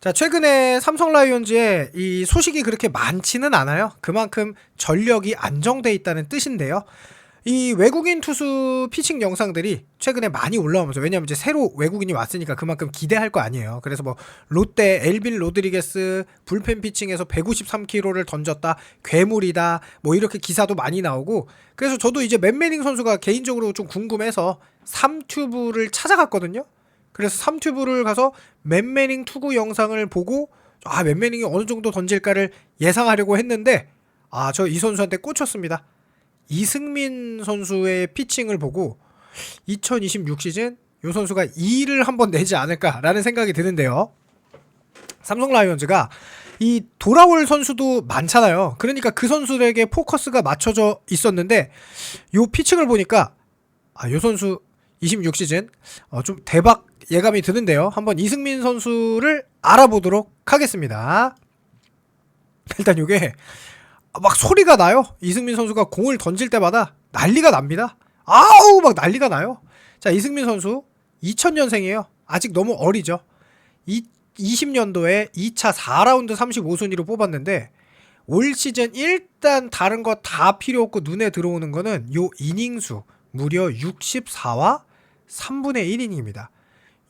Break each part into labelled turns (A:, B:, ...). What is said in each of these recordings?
A: 자, 최근에 삼성 라이온즈에 이 소식이 그렇게 많지는 않아요. 그만큼 전력이 안정돼 있다는 뜻인데요. 이 외국인 투수 피칭 영상들이 최근에 많이 올라오면서, 왜냐면 이제 새로 외국인이 왔으니까 그만큼 기대할 거 아니에요. 그래서 뭐 롯데 엘빈 로드리게스 불펜 피칭에서 153km를 던졌다, 괴물이다, 뭐 이렇게 기사도 많이 나오고. 그래서 저도 이제 맨 매닝 선수가 개인적으로 좀 궁금해서 3튜브를 찾아갔거든요. 그래서 3튜브를 가서 맨 매닝 투구 영상을 보고, 맨 매닝이 어느 정도 던질까를 예상하려고 했는데, 저 이 선수한테 꽂혔습니다. 이승민 선수의 피칭을 보고 2026 시즌 이 선수가 2위를 한번 내지 않을까라는 생각이 드는데요. 삼성 라이온즈가 이 돌아올 선수도 많잖아요. 그러니까 그 선수들에게 포커스가 맞춰져 있었는데, 요 피칭을 보니까 요 선수 26 시즌 좀 대박 예감이 드는데요. 한번 이승민 선수를 알아보도록 하겠습니다. 일단 요게 막 소리가 나요. 이승민 선수가 공을 던질 때마다 난리가 납니다. 아우 막 난리가 나요. 자, 이승민 선수 2000년생이에요. 아직 너무 어리죠. 20년도에 2차 4라운드 35순위로 뽑았는데, 올 시즌 일단 다른 거 다 필요 없고 눈에 들어오는 거는 요 이닝수 무려 64와 3분의 1이닝입니다.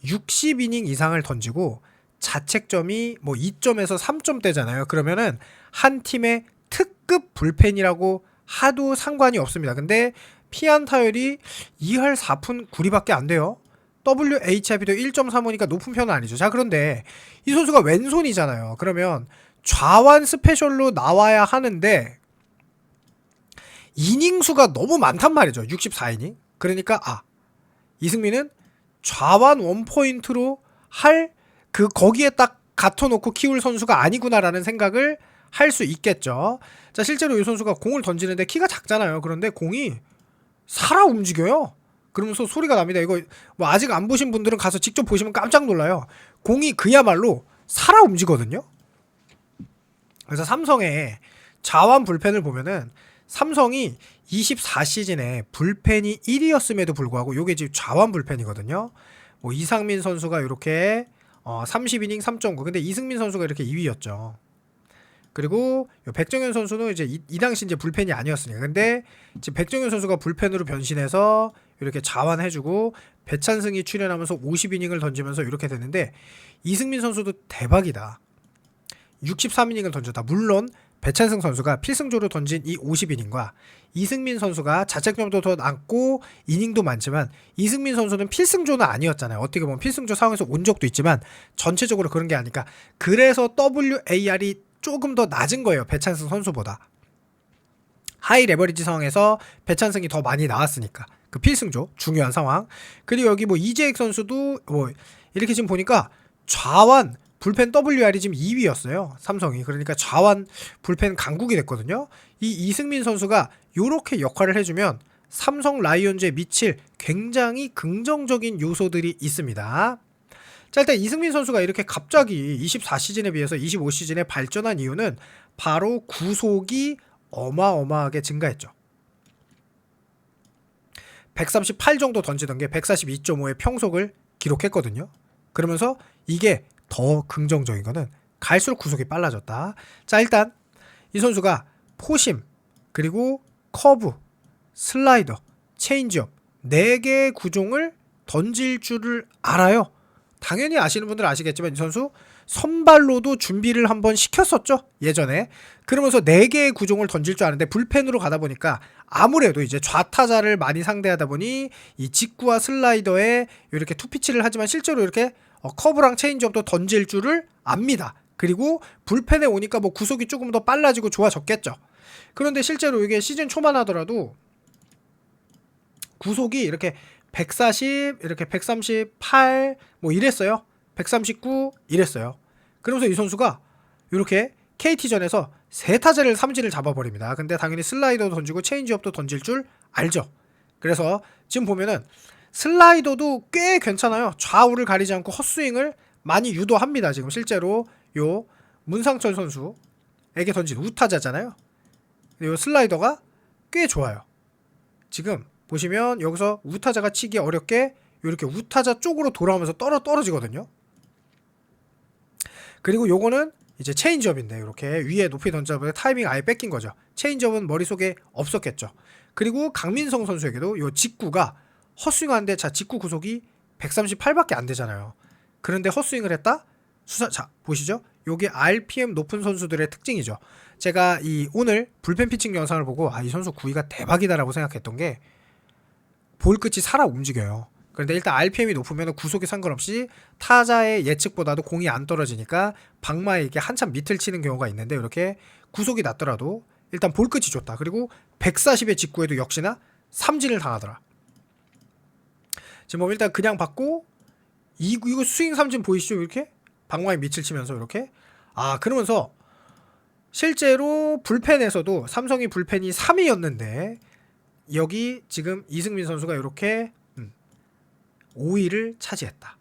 A: 60이닝 이상을 던지고 자책점이 뭐 2점에서 3점대잖아요. 그러면은 한 팀의 특급 불펜이라고 하도 상관이 없습니다. 근데 피안 타율이 2할 4푼 9리밖에 안 돼요. WHIP도 1.35니까 높은 편은 아니죠. 자, 그런데 이 선수가 왼손이잖아요. 그러면 좌완 스페셜로 나와야 하는데 이닝 수가 너무 많단 말이죠. 64이닝. 그러니까 이승민은 좌완 원포인트로 할 거기에 딱 갖춰놓고 키울 선수가 아니구나라는 생각을 할 수 있겠죠. 자, 실제로 이 선수가 공을 던지는데 키가 작잖아요. 그런데 공이 살아 움직여요. 그러면서 소리가 납니다. 이거 뭐 아직 안 보신 분들은 가서 직접 보시면 깜짝 놀라요. 공이 그야말로 살아 움직거든요. 그래서 삼성의 좌완 불펜을 보면은 삼성이 24시즌에 불펜이 1위였음에도 불구하고 요게 지금 좌완 불펜이거든요. 뭐 이상민 선수가 이렇게 30이닝 3.9. 근데 이승민 선수가 이렇게 2위였죠. 그리고 백정현 선수는 이제 이 당시 이제 불펜이 아니었으니까. 근데 지금 백정현 선수가 불펜으로 변신해서 이렇게 자완해주고 배찬승이 출연하면서 50이닝을 던지면서 이렇게 되는데, 이승민 선수도 대박이다. 63이닝을 던졌다. 물론 배찬승 선수가 필승조로 던진 이 50이닝과 이승민 선수가 자책점도 더 많고 이닝도 많지만, 이승민 선수는 필승조는 아니었잖아요. 어떻게 보면 필승조 상황에서 온 적도 있지만 전체적으로 그런 게 아니까. 그래서 WAR이 조금 더 낮은 거예요. 배찬승 선수보다. 하이 레버리지 상황에서 배찬승이 더 많이 나왔으니까. 그 필승조 중요한 상황. 그리고 여기 뭐 이재익 선수도 뭐 이렇게 지금 보니까 좌완 불펜 WR이 지금 2위였어요. 삼성이. 그러니까 좌완 불펜 강국이 됐거든요. 이 이승민 선수가 요렇게 역할을 해주면 삼성 라이온즈에 미칠 굉장히 긍정적인 요소들이 있습니다. 자, 일단 이승민 선수가 이렇게 갑자기 24시즌에 비해서 25시즌에 발전한 이유는 바로 구속이 어마어마하게 증가했죠. 138 정도 던지던 게 142.5의 평속을 기록했거든요. 그러면서 이게 더 긍정적인 거는 갈수록 구속이 빨라졌다. 자, 일단 이 선수가 포심, 그리고 커브, 슬라이더, 체인지업 4개의 구종을 던질 줄을 알아요. 당연히 아시는 분들은 아시겠지만 이 선수 선발로도 준비를 한번 시켰었죠, 예전에. 그러면서 4개의 구종을 던질 줄 아는데 불펜으로 가다 보니까 아무래도 이제 좌타자를 많이 상대하다 보니 이 직구와 슬라이더에 이렇게 투피치를 하지만 실제로 이렇게 커브랑 체인지업도 던질 줄을 압니다. 그리고 불펜에 오니까 뭐 구속이 조금 더 빨라지고 좋아졌겠죠. 그런데 실제로 이게 시즌 초만 하더라도 구속이 이렇게 140, 이렇게 138 뭐 이랬어요. 139 이랬어요. 그러면서 이 선수가 이렇게 KT전에서 3타자를 삼진을 잡아버립니다. 근데 당연히 슬라이더도 던지고 체인지업도 던질 줄 알죠. 그래서 지금 보면은 슬라이더도 꽤 괜찮아요. 좌우를 가리지 않고 헛스윙을 많이 유도합니다. 지금 실제로 요 문상철 선수에게 던진 우타자잖아요. 요 슬라이더가 꽤 좋아요. 지금 보시면 여기서 우타자가 치기 어렵게 이렇게 우타자 쪽으로 돌아오면서 떨어지거든요. 그리고 요거는 이제 체인지업인데 이렇게 위에 높이 던져보는데 타이밍 아예 뺏긴 거죠. 체인지업은 머릿속에 없었겠죠. 그리고 강민성 선수에게도 요 직구가 헛스윙하는데 자 직구 구속이 138밖에 안 되잖아요. 그런데 헛스윙을 했다? 자 보시죠. 요게 RPM 높은 선수들의 특징이죠. 제가 이 오늘 불펜 피칭 영상을 보고 이 선수 구위가 대박이다라고 생각했던 게 볼 끝이 살아 움직여요. 그런데 일단 RPM이 높으면 구속에 상관없이 타자의 예측보다도 공이 안 떨어지니까 방망이에 이게 한참 밑을 치는 경우가 있는데 이렇게 구속이 낮더라도 일단 볼 끝이 좋다. 그리고 140의 직구에도 역시나 삼진을 당하더라. 지금 뭐 일단 그냥 받고 이거 스윙 삼진 보이시죠? 이렇게 방망이 밑을 치면서 이렇게 그러면서 실제로 불펜에서도 삼성이 불펜이 3위였는데 여기 지금 이승민 선수가 이렇게 5위를 차지했다.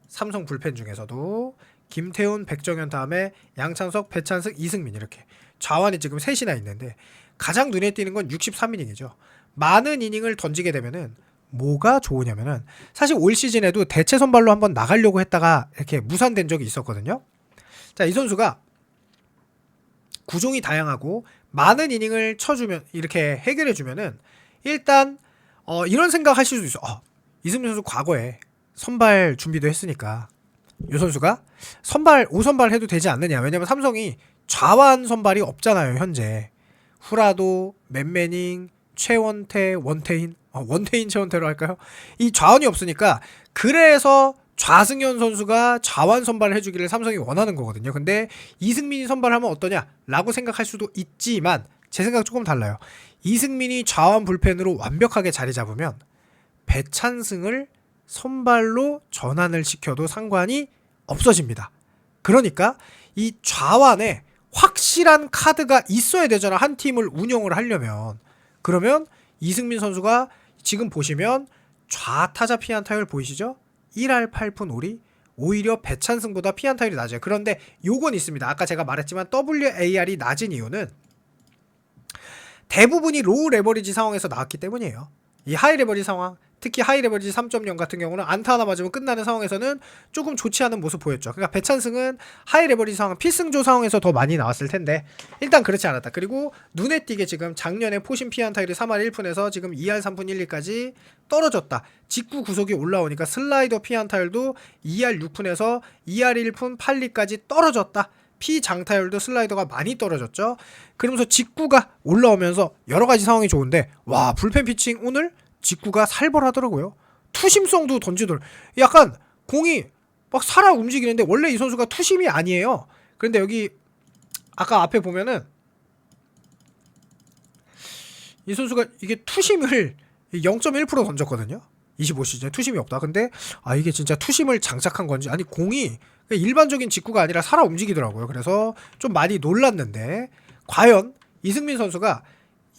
A: 삼성 불펜 중에서도 김태훈, 백정현 다음에 양찬석, 배찬승, 이승민 이렇게 좌완이 지금 셋이나 있는데 가장 눈에 띄는 건 63이닝이죠. 많은 이닝을 던지게 되면은 뭐가 좋으냐면은 사실 올 시즌에도 대체 선발로 한번 나가려고 했다가 이렇게 무산된 적이 있었거든요. 자, 이 선수가 구종이 다양하고 많은 이닝을 쳐주면 이렇게 해결해주면은 일단 이런 생각 하실 수 있어. 이승민 선수 과거에 선발 준비도 했으니까 이 선수가 선발 5선발 해도 되지 않느냐. 왜냐면 삼성이 좌완 선발이 없잖아요 현재. 후라도, 맨매닝, 최원태, 원태인 원태인 최원태로 할까요? 이 좌완이 없으니까 그래서 좌승현 선수가 좌완 선발을 해주기를 삼성이 원하는 거거든요. 근데 이승민이 선발하면 어떠냐 라고 생각할 수도 있지만 제 생각 조금 달라요. 이승민이 좌완 불펜으로 완벽하게 자리 잡으면 배찬승을 선발로 전환을 시켜도 상관이 없어집니다. 그러니까 이 좌완에 확실한 카드가 있어야 되잖아. 한 팀을 운영을 하려면. 그러면 이승민 선수가 지금 보시면 좌타자 피안타율 보이시죠? 1할 8푼 5리 오히려 배찬승보다 피안타율이 낮아요. 그런데 요건 있습니다. 아까 제가 말했지만 WAR이 낮은 이유는 대부분이 로우 레버리지 상황에서 나왔기 때문이에요. 이 하이 레버리지 상황, 특히 하이 레버리지 3.0 같은 경우는 안타 하나 맞으면 끝나는 상황에서는 조금 좋지 않은 모습 보였죠. 그러니까 배찬승은 하이 레버리지 상황, 필승조 상황에서 더 많이 나왔을 텐데 일단 그렇지 않았다. 그리고 눈에 띄게 지금 작년에 포신 피안타율이 3할 1푼에서 지금 2할 3푼 1리까지 떨어졌다. 직구 구속이 올라오니까 슬라이더 피안타율도 2할 6푼에서 2할 1푼 8리까지 떨어졌다. 피장타율도 슬라이더가 많이 떨어졌죠. 그러면서 직구가 올라오면서 여러가지 상황이 좋은데 와 불펜 피칭 오늘 직구가 살벌하더라고요. 투심성도 던지더라. 약간 공이 막 살아 움직이는데 원래 이 선수가 투심이 아니에요. 그런데 여기 아까 앞에 보면은 이 선수가 이게 투심을 0.1% 던졌거든요. 25시즌에 투심이 없다. 근데 이게 진짜 투심을 장착한 건지 아니 공이 일반적인 직구가 아니라 살아 움직이더라고요. 그래서 좀 많이 놀랐는데 과연 이승민 선수가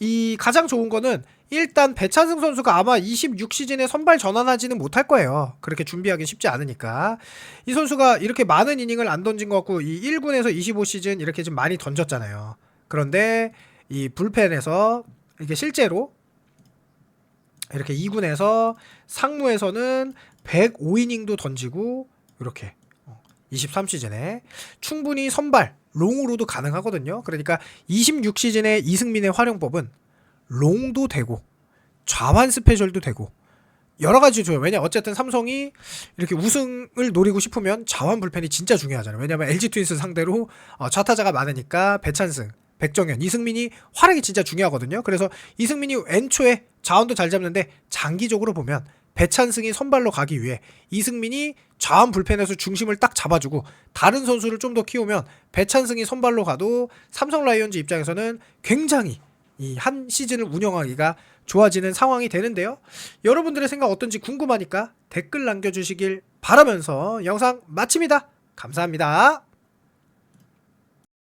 A: 이 가장 좋은 거는 일단 배찬승 선수가 아마 26시즌에 선발 전환하지는 못할 거예요. 그렇게 준비하기 쉽지 않으니까. 이 선수가 이렇게 많은 이닝을 안 던진 것 같고 이 1군에서 25시즌 이렇게 좀 많이 던졌잖아요. 그런데 이 불펜에서 이게 실제로 이렇게 2군에서 상무에서는 105이닝도 던지고 이렇게 23시즌에 충분히 선발 롱으로도 가능하거든요. 그러니까 26시즌에 이승민의 활용법은 롱도 되고 좌완 스페셜도 되고 여러가지 줘요. 왜냐 어쨌든 삼성이 이렇게 우승을 노리고 싶으면 좌완 불펜이 진짜 중요하잖아요. 왜냐면 LG 트윈스 상대로 좌타자가 많으니까 배찬승, 백정현, 이승민이 활약이 진짜 중요하거든요. 그래서 이승민이 애초에 좌완도 잘 잡는데 장기적으로 보면 배찬승이 선발로 가기 위해 이승민이 좌완 불펜에서 중심을 딱 잡아주고 다른 선수를 좀 더 키우면 배찬승이 선발로 가도 삼성 라이온즈 입장에서는 굉장히 이 한 시즌을 운영하기가 좋아지는 상황이 되는데요. 여러분들의 생각 어떤지 궁금하니까 댓글 남겨주시길 바라면서 영상 마칩니다. 감사합니다.